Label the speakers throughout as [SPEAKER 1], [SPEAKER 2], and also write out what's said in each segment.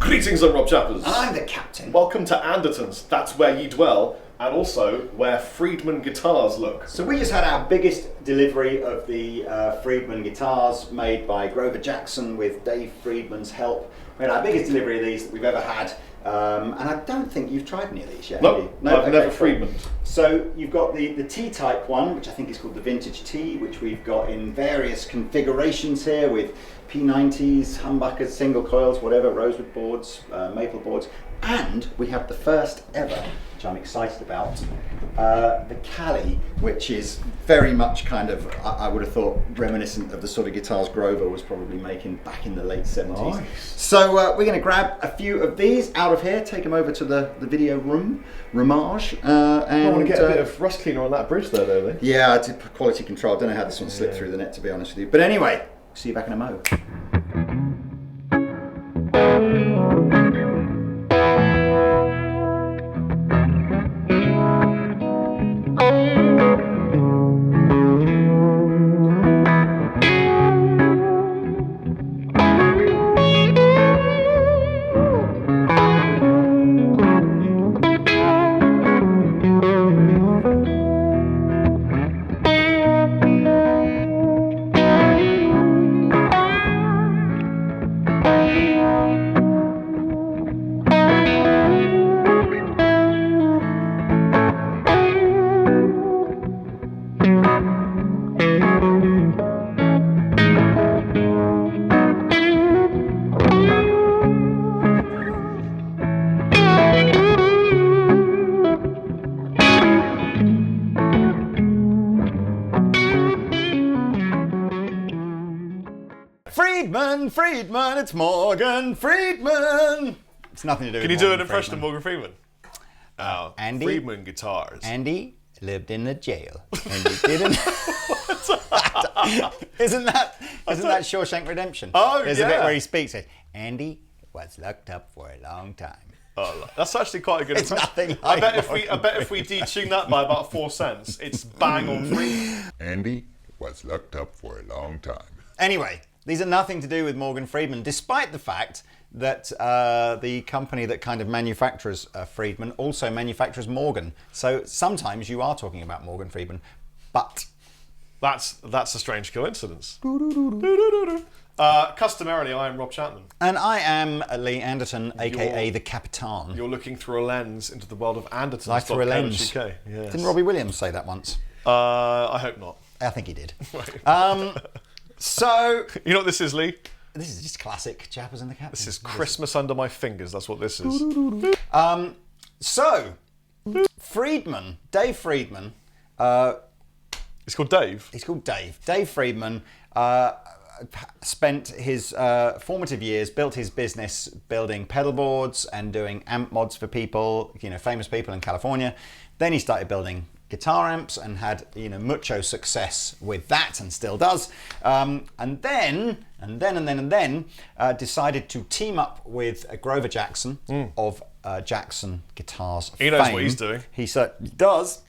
[SPEAKER 1] Greetings, I'm Rob Chappers.
[SPEAKER 2] And I'm the captain.
[SPEAKER 1] Welcome to Andertons, that's where ye dwell, and also where Friedman guitars look.
[SPEAKER 2] So we just had our biggest delivery of the Friedman guitars made by Grover Jackson with Dave Friedman's help. We had our biggest delivery of these that we've ever had. And I don't think you've tried any of these yet, have you?
[SPEAKER 1] No, I've never Friedman.
[SPEAKER 2] So you've got the T-type one, which I think is called the Vintage T, which we've got in various configurations here with P90s, humbuckers, single coils, whatever, rosewood boards, maple boards. And we have the first ever, which I'm excited about, the Cali, which is very much kind of, I would have thought, reminiscent of the sort of guitars Grover was probably making back in the late 70s.
[SPEAKER 1] Nice.
[SPEAKER 2] So we're going to grab a few of these out of here, take them over to the video room, Ramage.
[SPEAKER 1] I want to get a bit of rust cleaner on that bridge there, though.
[SPEAKER 2] Yeah, I did quality control. I don't know how this one slipped through the net, to be honest with you. But anyway, see you back in a mo. Friedman, it's Morgan Friedman. It's nothing to do with
[SPEAKER 1] Can you do an impression of Morgan Freeman?
[SPEAKER 2] Andy,
[SPEAKER 1] Friedman guitars.
[SPEAKER 2] Andy lived in the jail. And he didn't. Isn't that Shawshank Redemption?
[SPEAKER 1] Oh,
[SPEAKER 2] There's
[SPEAKER 1] yeah.
[SPEAKER 2] a bit where he speaks. Andy was locked up for a long time.
[SPEAKER 1] Oh, that's actually quite a good
[SPEAKER 2] It's
[SPEAKER 1] impression.
[SPEAKER 2] nothing like
[SPEAKER 1] I bet if we detune that by about 4 cents, it's bang on Friedman.
[SPEAKER 3] Andy was locked up for a long time.
[SPEAKER 2] Anyway, these are nothing to do with Morgan Friedman, despite the fact that the company that kind of manufactures Friedman also manufactures Morgan. So sometimes you are talking about Morgan Friedman, but
[SPEAKER 1] That's a strange coincidence. Customarily, I am Rob Chapman.
[SPEAKER 2] And I am Lee Anderton, aka the Capitan.
[SPEAKER 1] You're looking through a lens into the world of Andertons.
[SPEAKER 2] Life through a lens.
[SPEAKER 1] Yes.
[SPEAKER 2] Didn't Robbie Williams say that once?
[SPEAKER 1] I hope not.
[SPEAKER 2] I think he did.
[SPEAKER 1] Right.
[SPEAKER 2] So
[SPEAKER 1] You know what this is, Lee?
[SPEAKER 2] this is just classic Chappers and the Captain.
[SPEAKER 1] This is Christmas under my fingers. That's what this is.
[SPEAKER 2] So Friedman, Dave Friedman.
[SPEAKER 1] It's called Dave.
[SPEAKER 2] He's called Dave. Dave Friedman spent his formative years, built his business building pedal boards and doing amp mods for people, famous people in California. Then he started building guitar amps and had mucho success with that, and still does. And then decided to team up with Grover Jackson of Jackson Guitars
[SPEAKER 1] He knows
[SPEAKER 2] fame.
[SPEAKER 1] what he's doing.
[SPEAKER 2] He certainly does.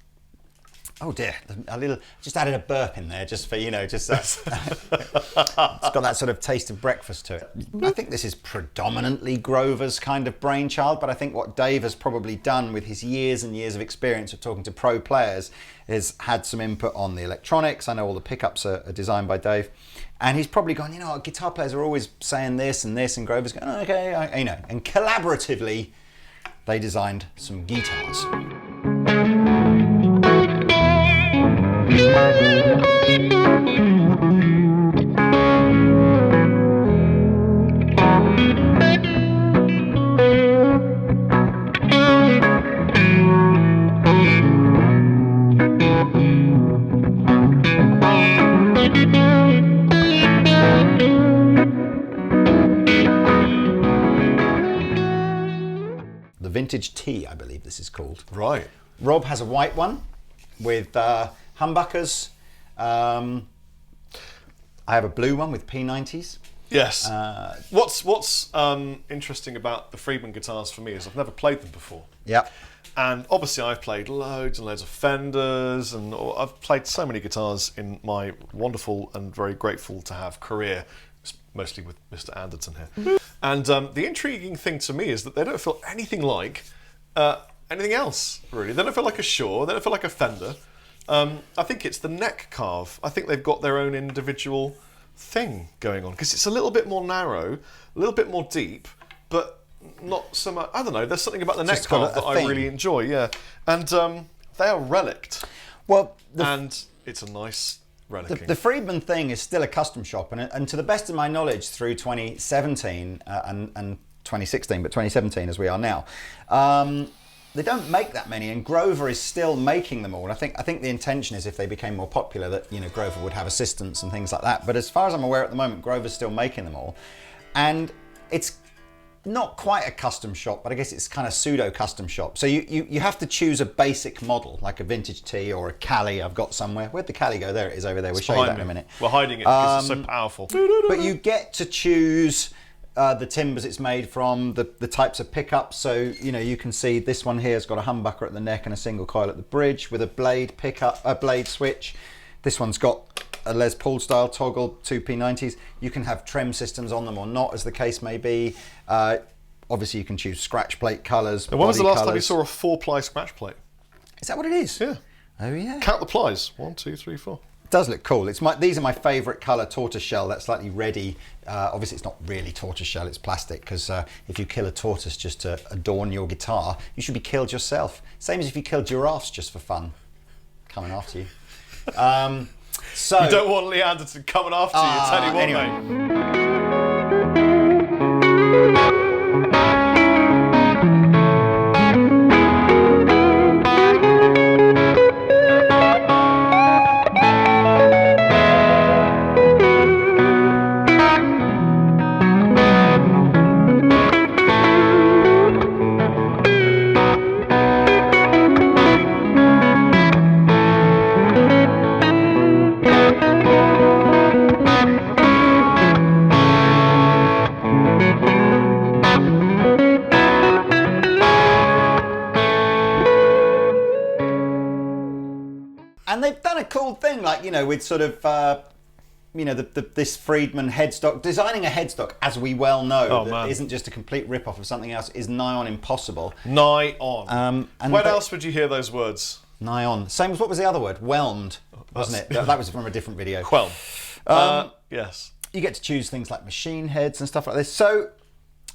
[SPEAKER 2] Oh dear, just added a burp in there just for, it's got that sort of taste of breakfast to it. I think this is predominantly Grover's kind of brainchild, but I think what Dave has probably done with his years and years of experience of talking to pro players is had some input on the electronics. I know all the pickups are designed by Dave. And he's probably gone, guitar players are always saying this, and Grover's going, oh, okay, and collaboratively, they designed some guitars. The Vintage T, I believe this is called.
[SPEAKER 1] Right.
[SPEAKER 2] Rob has a white one with humbuckers. I have a blue one with P90s.
[SPEAKER 1] Yes. What's interesting about the Friedman guitars for me is I've never played them before.
[SPEAKER 2] Yep.
[SPEAKER 1] And obviously I've played loads and loads of Fenders, and I've played so many guitars in my wonderful and very grateful to have career. mostly with Mr. Anderton here. And the intriguing thing to me is that they don't feel anything like anything else, really. They don't feel like a Shaw, they don't feel like a Fender. I think it's the neck carve. I think they've got their own individual thing going on, because it's a little bit more narrow, a little bit more deep, but not so much. I don't know, there's something about the neck
[SPEAKER 2] Just got
[SPEAKER 1] carve that I really enjoy, yeah. And they are relict.
[SPEAKER 2] Well,
[SPEAKER 1] and it's a nice relicking.
[SPEAKER 2] The Friedman thing is still a custom shop, and to the best of my knowledge, through 2017 and 2016, but 2017 as we are now, they don't make that many, and Grover is still making them all. I think the intention is if they became more popular that, you know, Grover would have assistants and things like that. But as far as I'm aware at the moment, Grover's still making them all, and it's not quite a custom shop, but I guess it's kind of pseudo custom shop. So you have to choose a basic model, like a vintage T or a Cali I've got somewhere. Where'd the Cali go? There it is over there. We'll show you that in a minute.
[SPEAKER 1] We're hiding it because it's so powerful.
[SPEAKER 2] But you get to choose the timbers it's made from, the types of pickups. So, you know, you can see this one here has got a humbucker at the neck and a single coil at the bridge with a blade pickup, a blade switch. This one's got a Les Paul style toggle, 2 P90s. You can have trem systems on them or not, as the case may be. Obviously, you can choose scratch plate colours.
[SPEAKER 1] And when was the last time you saw a 4-ply scratch plate?
[SPEAKER 2] Is that what it is?
[SPEAKER 1] Yeah.
[SPEAKER 2] Oh yeah.
[SPEAKER 1] Count the plies. 1, 2, 3, 4.
[SPEAKER 2] It does look cool. These are my favourite colour, tortoiseshell. That slightly reddy. Obviously, it's not really tortoiseshell. It's plastic, because if you kill a tortoise just to adorn your guitar, you should be killed yourself. Same as if you killed giraffes just for fun. Coming after you. So
[SPEAKER 1] you don't want Lee Anderton coming after you. Tell you what,
[SPEAKER 2] anyway.
[SPEAKER 1] mate.
[SPEAKER 2] And they've done a cool thing, like, you know, with sort of, you know, this Friedman headstock. Designing a headstock, as we well know, that isn't just a complete rip-off of something else, is nigh on impossible.
[SPEAKER 1] Nigh on.
[SPEAKER 2] And
[SPEAKER 1] when else would you hear those words?
[SPEAKER 2] Nigh on. Same as, what was the other word? Whelmed, wasn't it? That was from a different video.
[SPEAKER 1] Quell. Yes.
[SPEAKER 2] You get to choose things like machine heads and stuff like this. So,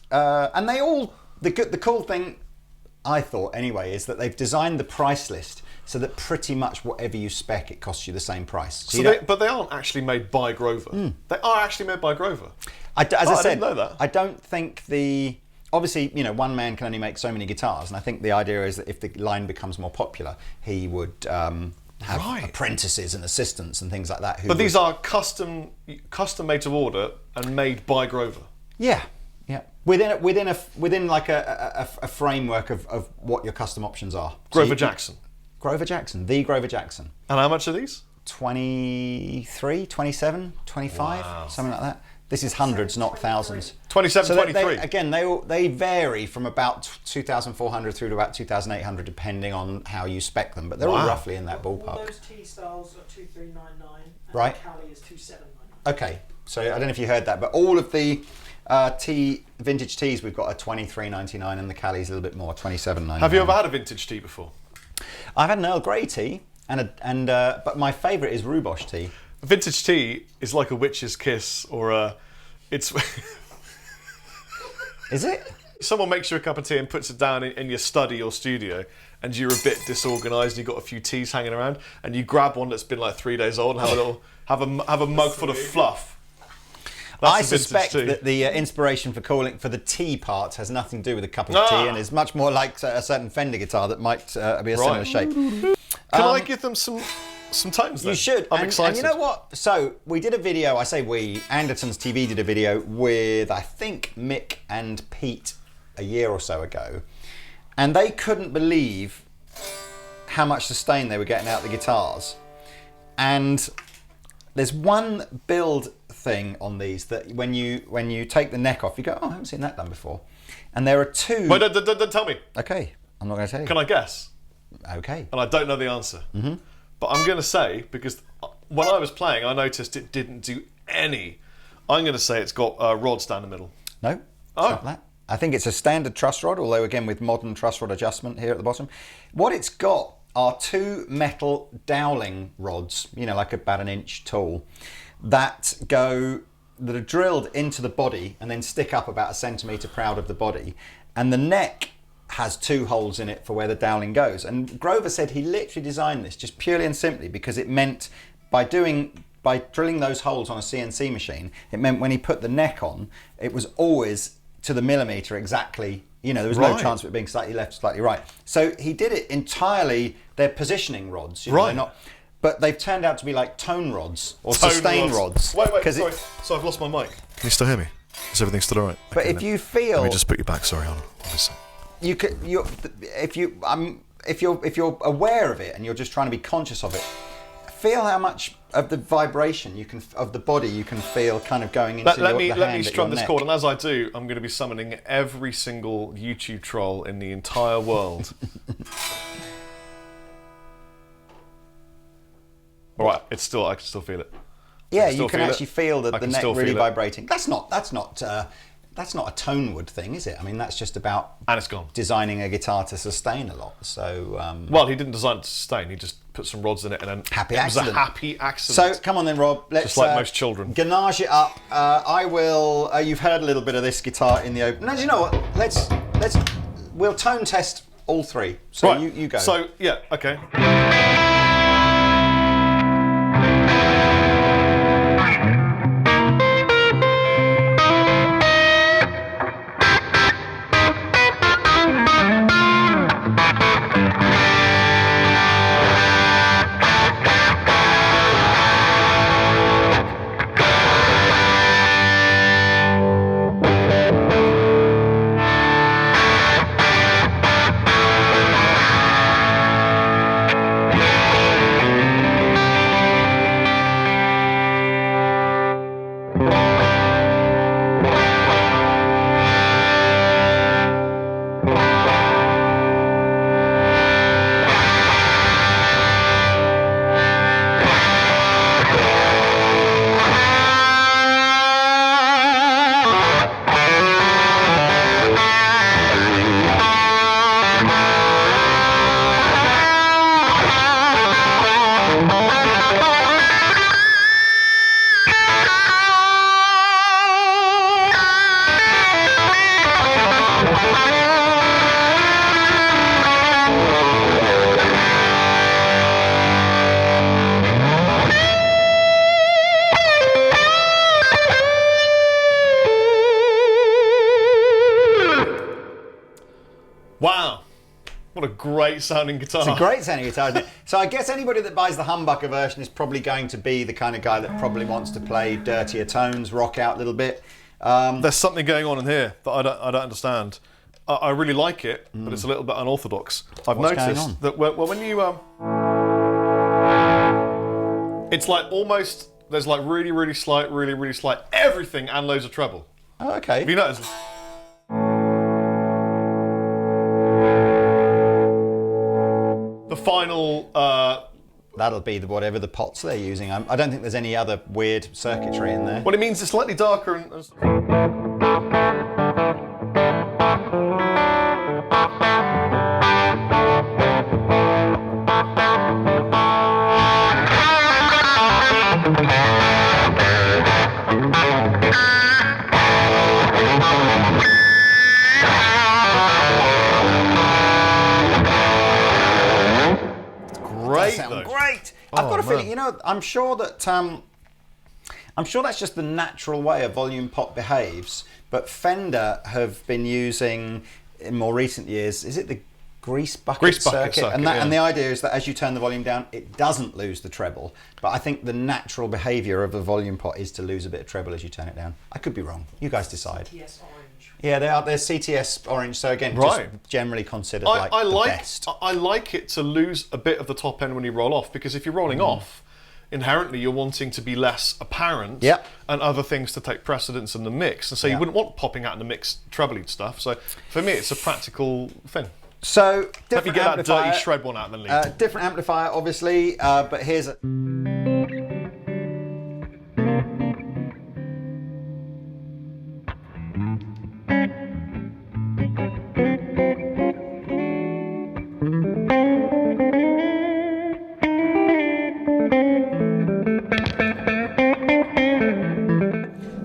[SPEAKER 2] and they all, the cool thing, I thought anyway, is that they've designed the price list so that pretty much whatever you spec, it costs you the same price.
[SPEAKER 1] But they aren't actually made by Grover. They are actually made by Grover.
[SPEAKER 2] I said,
[SPEAKER 1] didn't know that.
[SPEAKER 2] I don't think obviously, you know, one man can only make so many guitars, and I think the idea is that if the line becomes more popular, he would have apprentices and assistants and things like that.
[SPEAKER 1] But these are custom made to order and made by Grover.
[SPEAKER 2] Yeah. Yeah, within like a framework of what your custom options are.
[SPEAKER 1] Grover Jackson.
[SPEAKER 2] Grover Jackson, the Grover Jackson.
[SPEAKER 1] And how much are these?
[SPEAKER 2] 23, 27, 25, something like that. This is hundreds, not thousands.
[SPEAKER 1] 27,
[SPEAKER 2] so
[SPEAKER 1] 23.
[SPEAKER 2] Again, they vary from about 2,400 through to about 2,800, depending on how you spec them. But they're all roughly in that ballpark.
[SPEAKER 4] All those T styles are 2399, and
[SPEAKER 2] right.
[SPEAKER 4] the Cali is 2799.
[SPEAKER 2] Okay, so I don't know if you heard that, but all of the vintage tees we've got are 23.99, and the Cali's a little bit more, 27.99.
[SPEAKER 1] Have you ever had a vintage tee before?
[SPEAKER 2] I've had an Earl Grey tea, but my favourite is Rubosh tea.
[SPEAKER 1] A vintage tea is like a witch's kiss, or it's.
[SPEAKER 2] Is it?
[SPEAKER 1] Someone makes you a cup of tea and puts it down in your study or studio, and you're a bit disorganised. And you've got a few teas hanging around, and you grab one that's been like 3 days old and have a mug full of fluff.
[SPEAKER 2] I suspect that the inspiration for the tea part has nothing to do with a cup of tea, and is much more like a certain Fender guitar that might be a similar shape.
[SPEAKER 1] Can I give them some tones then?
[SPEAKER 2] You should.
[SPEAKER 1] I'm excited.
[SPEAKER 2] And you know what? So we did a video, I say we, Andertons TV did a video with, I think, Mick and Pete a year or so ago, and they couldn't believe how much sustain they were getting out of the guitars. And there's one build thing on these that when you take the neck off, you go, oh, I haven't seen that done before. And there are two.
[SPEAKER 1] Wait, don't tell me.
[SPEAKER 2] Okay, I'm not going to tell you.
[SPEAKER 1] Can I guess?
[SPEAKER 2] Okay.
[SPEAKER 1] And I don't know the answer. But I'm going to say, because when I was playing, I noticed it didn't do any I'm going to say it's got rods down the middle.
[SPEAKER 2] No, it's
[SPEAKER 1] Oh.
[SPEAKER 2] not that. I think it's a standard truss rod, although again with modern truss rod adjustment here at the bottom. What it's got are two metal dowling rods, you know, like about an inch tall, that are drilled into the body and then stick up about a centimetre proud of the body. And the neck has two holes in it for where the dowling goes. And Grover said he literally designed this just purely and simply because it meant by drilling those holes on a CNC machine, it meant when he put the neck on, it was always to the millimetre exactly, you know, there was no
[SPEAKER 1] Right.
[SPEAKER 2] chance of it being slightly left, slightly right. So he did it entirely, they're positioning rods, you know,
[SPEAKER 1] Right.
[SPEAKER 2] they're not, but they've turned out to be like tone rods or
[SPEAKER 1] Tone
[SPEAKER 2] sustain rods.
[SPEAKER 1] Wait,
[SPEAKER 2] 'Cause
[SPEAKER 1] sorry. So I've lost my mic. Can you still hear me? Is everything still all right?
[SPEAKER 2] But
[SPEAKER 1] Okay,
[SPEAKER 2] if
[SPEAKER 1] then.
[SPEAKER 2] you feel,
[SPEAKER 1] Let me just put you back. Sorry, hold on. Obviously.
[SPEAKER 2] you could, if you're aware of it and you're just trying to be conscious of it, feel how much of the vibration of the body you can feel kind of going into
[SPEAKER 1] Let
[SPEAKER 2] the
[SPEAKER 1] me
[SPEAKER 2] hand at
[SPEAKER 1] strum
[SPEAKER 2] your
[SPEAKER 1] this
[SPEAKER 2] neck.
[SPEAKER 1] chord, and as I do, I'm going to be summoning every single YouTube troll in the entire world. All right, I can still feel it.
[SPEAKER 2] Yeah,
[SPEAKER 1] still
[SPEAKER 2] you can
[SPEAKER 1] feel it.
[SPEAKER 2] actually feel
[SPEAKER 1] I
[SPEAKER 2] the
[SPEAKER 1] can
[SPEAKER 2] neck
[SPEAKER 1] still
[SPEAKER 2] really
[SPEAKER 1] feel it.
[SPEAKER 2] vibrating. That's not a tone wood thing, is it? I mean, that's just about
[SPEAKER 1] And it's gone.
[SPEAKER 2] designing a guitar to sustain a lot. So
[SPEAKER 1] Well, he didn't design it to sustain. He just put some rods in it, and then
[SPEAKER 2] Happy
[SPEAKER 1] it was
[SPEAKER 2] accident.
[SPEAKER 1] a happy accident.
[SPEAKER 2] So come on then, Rob. Let's
[SPEAKER 1] Just like most children.
[SPEAKER 2] Ganache it up. I will. You've heard a little bit of this guitar in the open. No, do you know what? We'll tone test all three. So
[SPEAKER 1] right,
[SPEAKER 2] you go.
[SPEAKER 1] So yeah, okay. Wow, what a great sounding guitar.
[SPEAKER 2] It's a great sounding guitar, isn't it? So I guess anybody that buys the humbucker version is probably going to be the kind of guy that probably wants to play dirtier tones, rock out a little bit.
[SPEAKER 1] There's something going on in here that I don't understand. I really like it, but it's a little bit unorthodox. I've
[SPEAKER 2] What's going
[SPEAKER 1] noticed
[SPEAKER 2] on?
[SPEAKER 1] that when you it's like almost there's like really slight everything and loads of treble.
[SPEAKER 2] Oh, okay.
[SPEAKER 1] Have you noticed? The final
[SPEAKER 2] That'll be whatever the pots they're using. I don't think there's any other weird circuitry in there.
[SPEAKER 1] well, it means it's slightly darker and great
[SPEAKER 2] Sound
[SPEAKER 1] though.
[SPEAKER 2] great. I've got a
[SPEAKER 1] man.
[SPEAKER 2] feeling, you know, I'm sure that's just the natural way a volume pot behaves. But Fender have been using in more recent years, is it the grease bucket circuit? And the idea is that as you turn the volume down, it doesn't lose the treble. But I think the natural behaviour of a volume pot is to lose a bit of treble as you turn it down. I could be wrong. You guys decide.
[SPEAKER 4] Yes, orange.
[SPEAKER 2] Yeah, they're CTS orange, so again,
[SPEAKER 1] Right.
[SPEAKER 2] just generally considered like the best.
[SPEAKER 1] I like it to lose a bit of the top end when you roll off, because if you're rolling off, inherently you're wanting to be less apparent
[SPEAKER 2] Yep.
[SPEAKER 1] and other things to take precedence in the mix. And so you
[SPEAKER 2] Yeah.
[SPEAKER 1] wouldn't want popping out in the mix trebly stuff. So for me, it's a practical thing.
[SPEAKER 2] So,
[SPEAKER 1] Let me
[SPEAKER 2] different
[SPEAKER 1] get that
[SPEAKER 2] amplifier.
[SPEAKER 1] dirty shred one out and then leave.
[SPEAKER 2] Different amplifier, obviously, but here's a...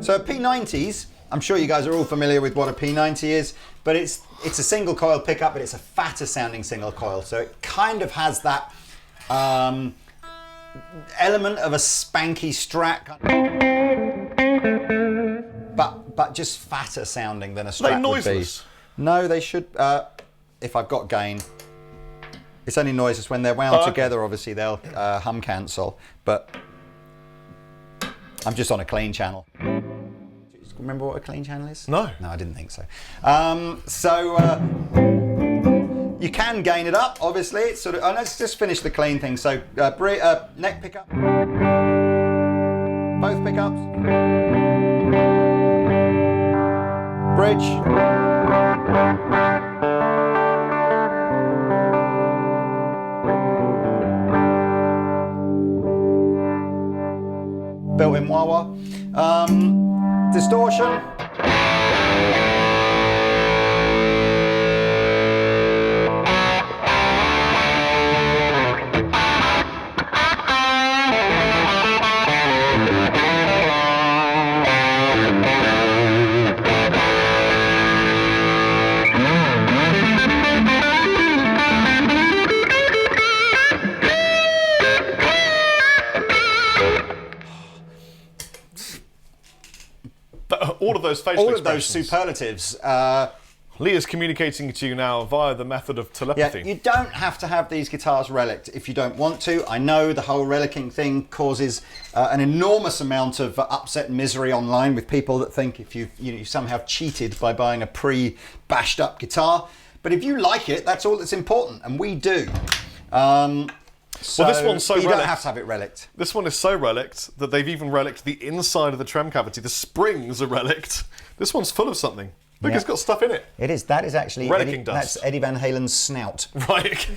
[SPEAKER 2] So P90s, I'm sure you guys are all familiar with what a P90 is, but it's a single coil pickup, but it's a fatter sounding single coil. So it kind of has that element of a spanky Strat, but just fatter sounding than a Strat would
[SPEAKER 1] noiseless?
[SPEAKER 2] be. No, they should. If I've got gain, it's only noiseless when they're wound together. Obviously, they'll hum cancel. But I'm just on a clean channel. Remember what a clean channel is?
[SPEAKER 1] No.
[SPEAKER 2] No, I didn't think so. You can gain it up, obviously. It's sort of. Oh, let's just finish the clean thing. So neck pickup, both pickups, bridge. Built-in wah-wah. Distortion.
[SPEAKER 1] All of those facial
[SPEAKER 2] All of those
[SPEAKER 1] expressions.
[SPEAKER 2] superlatives.
[SPEAKER 1] Leah's communicating to you now via the method of telepathy.
[SPEAKER 2] Yeah, you don't have to have these guitars relicked if you don't want to. I know the whole relicking thing causes an enormous amount of upset and misery online with people that think if you somehow cheated by buying a pre-bashed up guitar. But if you like it, that's all that's important, and we do. So
[SPEAKER 1] this one's so
[SPEAKER 2] you don't
[SPEAKER 1] relic.
[SPEAKER 2] have to have it relicked.
[SPEAKER 1] This one is so relict that they've even relicked the inside of the trem cavity. The springs are relict. This one's full of something. Look,
[SPEAKER 2] Yeah.
[SPEAKER 1] it's got stuff in it.
[SPEAKER 2] It is. That is actually
[SPEAKER 1] Relicking dust.
[SPEAKER 2] That's Eddie Van Halen's snout.
[SPEAKER 1] Right.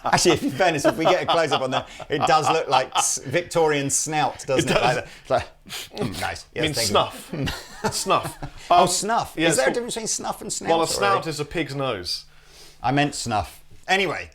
[SPEAKER 2] Actually, in fairness, if we get a close-up on that, it does look like Victorian snout, doesn't it?
[SPEAKER 1] does.
[SPEAKER 2] It's like, nice. Yes,
[SPEAKER 1] I mean,
[SPEAKER 2] thank
[SPEAKER 1] snuff. Snuff.
[SPEAKER 2] Oh, snuff.
[SPEAKER 1] yeah,
[SPEAKER 2] is there a
[SPEAKER 1] it's
[SPEAKER 2] difference between snuff and snout?
[SPEAKER 1] Well, a
[SPEAKER 2] or
[SPEAKER 1] snout is a pig's nose.
[SPEAKER 2] I meant snuff. Anyway.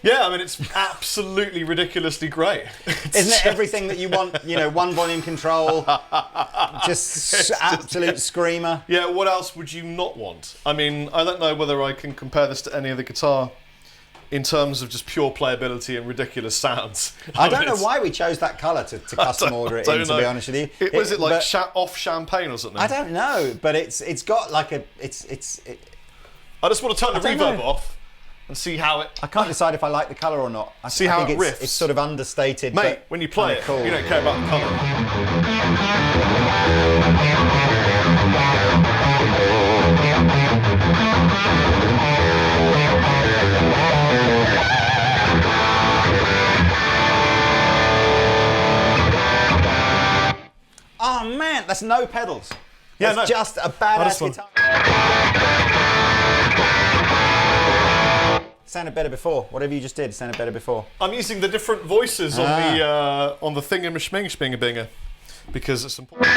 [SPEAKER 1] Yeah, I mean, it's absolutely ridiculously great.
[SPEAKER 2] Isn't it everything that you want? You know, one volume control, just absolute screamer.
[SPEAKER 1] Yeah, what else would you not want? I mean, I don't know whether I can compare this to any other guitar in terms of just pure playability and ridiculous sounds.
[SPEAKER 2] I don't
[SPEAKER 1] mean,
[SPEAKER 2] know
[SPEAKER 1] it's-
[SPEAKER 2] why we chose that colour to custom order it
[SPEAKER 1] I
[SPEAKER 2] in,
[SPEAKER 1] don't
[SPEAKER 2] to be
[SPEAKER 1] know.
[SPEAKER 2] honest with you.
[SPEAKER 1] Was it like
[SPEAKER 2] but
[SPEAKER 1] off champagne or something?
[SPEAKER 2] I don't know, but it's got like a
[SPEAKER 1] I just want to turn the
[SPEAKER 2] don't
[SPEAKER 1] reverb
[SPEAKER 2] know.
[SPEAKER 1] off and see how it...
[SPEAKER 2] I can't decide if I like the colour or not. I
[SPEAKER 1] See how
[SPEAKER 2] think
[SPEAKER 1] it
[SPEAKER 2] it's,
[SPEAKER 1] riffs.
[SPEAKER 2] it's sort of understated.
[SPEAKER 1] Mate,
[SPEAKER 2] but
[SPEAKER 1] when you play
[SPEAKER 2] kinda
[SPEAKER 1] it,
[SPEAKER 2] cool.
[SPEAKER 1] you don't care about the colour.
[SPEAKER 2] Oh man, that's no pedals.
[SPEAKER 1] Yeah,
[SPEAKER 2] That's
[SPEAKER 1] no.
[SPEAKER 2] just a
[SPEAKER 1] I
[SPEAKER 2] badass
[SPEAKER 1] just want-
[SPEAKER 2] guitar. sounded better before. Whatever you just did sounded better before.
[SPEAKER 1] I'm using the different voices on the thingamashmingshmingabinger because it's important.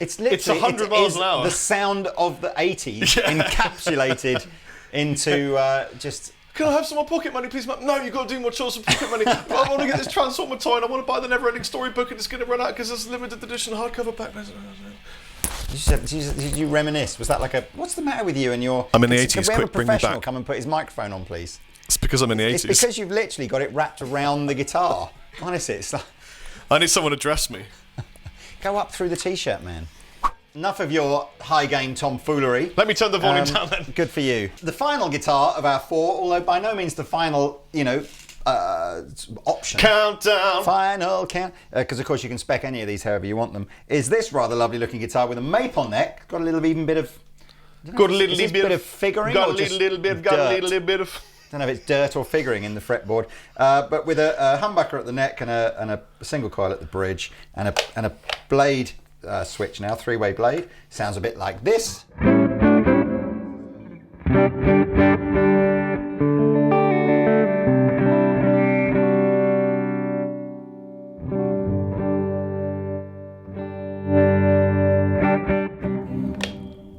[SPEAKER 2] It's literally
[SPEAKER 1] It's 100 miles an hour.
[SPEAKER 2] The sound of the 80s encapsulated into just.
[SPEAKER 1] Can I have some more pocket money, please? No, you've got to do more chores for pocket money. I want to get this Transformer toy and I want to buy the Never-Ending Story book and it's going to run out because it's a limited edition hardcover pack.
[SPEAKER 2] Did you reminisce? Was that like a? What's the matter with you and your?
[SPEAKER 1] I'm in the
[SPEAKER 2] Can
[SPEAKER 1] 80s.
[SPEAKER 2] we have
[SPEAKER 1] Quick,
[SPEAKER 2] a
[SPEAKER 1] bring me
[SPEAKER 2] professional
[SPEAKER 1] back.
[SPEAKER 2] come and put his microphone on, please?
[SPEAKER 1] It's because I'm in the 80s.
[SPEAKER 2] It's because you've literally got it wrapped around the guitar. Honestly, it's like,
[SPEAKER 1] I need someone to dress me.
[SPEAKER 2] go up through the t-shirt, man. Enough of your high-gain tomfoolery.
[SPEAKER 1] Let me turn the volume down then.
[SPEAKER 2] Good for you. The final guitar of our 4, although by no means the final, option.
[SPEAKER 1] Countdown.
[SPEAKER 2] Final count, because of course you can spec any of these however you want them. Is this rather lovely looking guitar with a maple neck? Got a little even bit of.
[SPEAKER 1] Got a little
[SPEAKER 2] is this
[SPEAKER 1] bit
[SPEAKER 2] of figuring.
[SPEAKER 1] Got
[SPEAKER 2] or
[SPEAKER 1] a
[SPEAKER 2] just
[SPEAKER 1] little bit. Got a
[SPEAKER 2] dirt?
[SPEAKER 1] little bit of.
[SPEAKER 2] Don't know if it's dirt or figuring in the fretboard, but with a humbucker at the neck and a single coil at the bridge and a blade switch now, 3-way blade. Sounds a bit like this.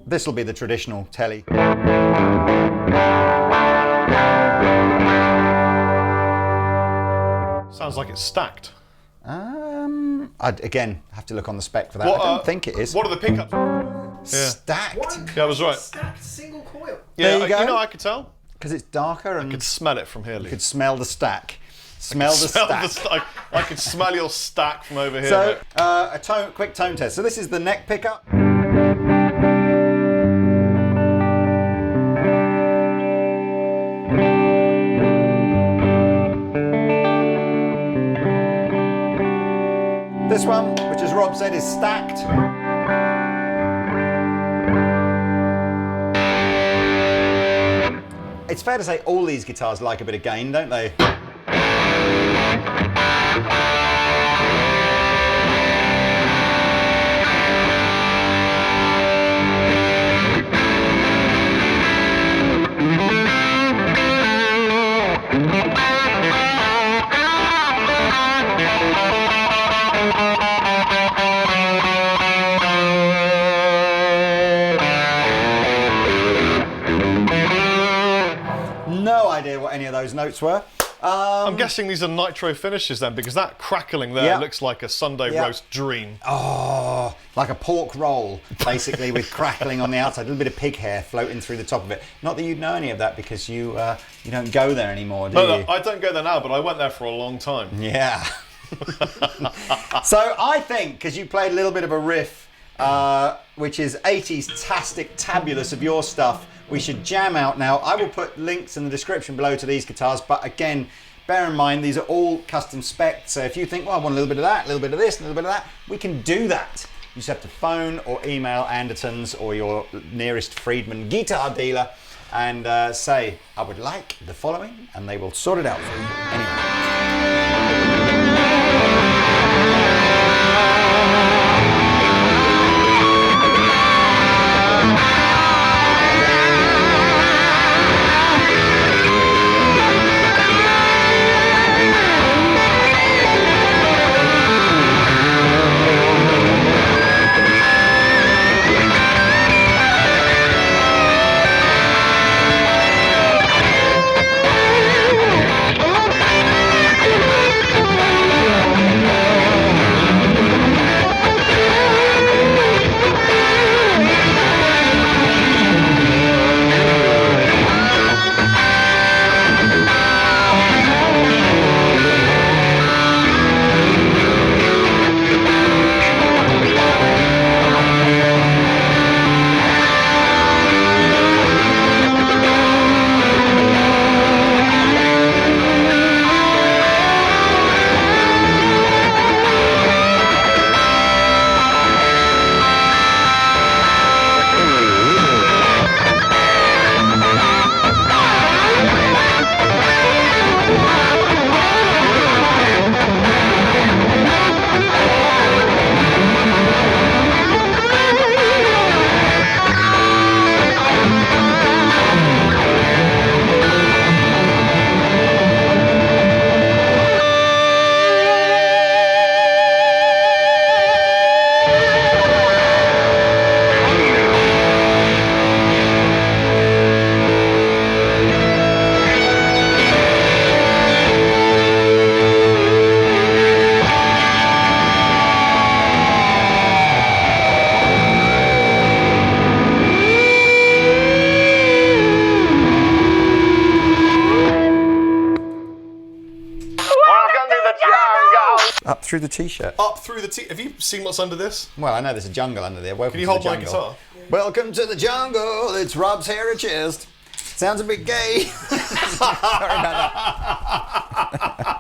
[SPEAKER 2] This will be the traditional telly.
[SPEAKER 1] Sounds like it's stacked.
[SPEAKER 2] I'd again have to look on the spec for that. I don't think it is.
[SPEAKER 1] What are the pickups?
[SPEAKER 2] Stacked?
[SPEAKER 1] Yeah, I was right.
[SPEAKER 4] Stacked single coil.
[SPEAKER 1] Yeah,
[SPEAKER 2] There you go.
[SPEAKER 1] I could tell.
[SPEAKER 2] Because it's darker and
[SPEAKER 1] I could smell it from here, Lee.
[SPEAKER 2] you could smell the stack. Smell the stack.
[SPEAKER 1] I could smell your stack from over here.
[SPEAKER 2] So,
[SPEAKER 1] mate.
[SPEAKER 2] a quick tone test. So this is the neck pickup. This one, which as Rob said, is stacked. It's fair to say all these guitars like a bit of gain, don't they? No idea what any of those notes were.
[SPEAKER 1] I'm guessing these are nitro finishes then, because that crackling there
[SPEAKER 2] Yeah.
[SPEAKER 1] looks like a Sunday
[SPEAKER 2] Yeah.
[SPEAKER 1] roast dream.
[SPEAKER 2] Oh, like a pork roll, basically, with crackling on the outside, a little bit of pig hair floating through the top of it. Not that you'd know any of that because you don't go there anymore, do
[SPEAKER 1] No,
[SPEAKER 2] you?
[SPEAKER 1] I don't go there now, but I went there for a long time.
[SPEAKER 2] Yeah. So I think, because you played a little bit of a riff, which is 80s-tastic tabulous of your stuff, we should jam out now. I will put links in the description below to these guitars, but again, bear in mind these are all custom spec, so if you think, well, I want a little bit of that, a little bit of this, a little bit of that, we can do that. You just have to phone or email Andertons or your nearest Friedman guitar dealer and say, I would like the following, and they will sort it out for you. Anyway. through the t-shirt.
[SPEAKER 1] Up through the Have you seen what's under this?
[SPEAKER 2] Well, I know there's a jungle under there. Welcome
[SPEAKER 1] Can you
[SPEAKER 2] to
[SPEAKER 1] hold
[SPEAKER 2] the
[SPEAKER 1] my
[SPEAKER 2] jungle.
[SPEAKER 1] guitar?
[SPEAKER 2] Welcome to the jungle. It's Rob's hairy chest. Sounds a bit gay. Sorry about that.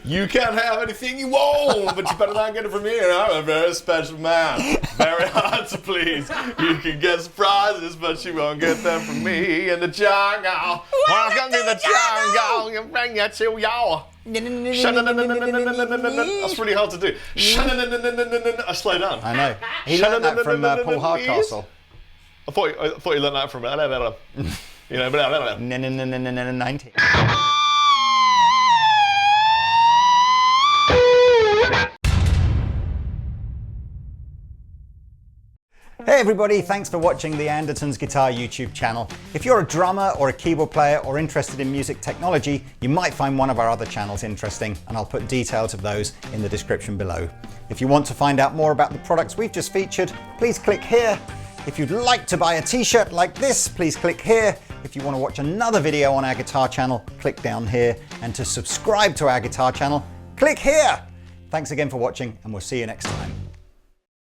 [SPEAKER 1] You can't have anything you want, but you better not get it from me. I'm a very special man. Very hard to please. You can get surprises, but you won't get them from me in the jungle. Welcome to the jungle. You bring you to y'all. That's really hard to do. I slow down.
[SPEAKER 2] I know. He learned that from Paul Hardcastle.
[SPEAKER 1] I thought you learned that from you know,
[SPEAKER 2] 90. Hey everybody, thanks for watching the Andertons Guitar YouTube channel. If you're a drummer or a keyboard player or interested in music technology, you might find one of our other channels interesting, and I'll put details of those in the description below. If you want to find out more about the products we've just featured, please click here. If you'd like to buy a t-shirt like this, please click here. If you want to watch another video on our guitar channel, click down here. And to subscribe to our guitar channel, click here. Thanks again for watching, and we'll see you next time.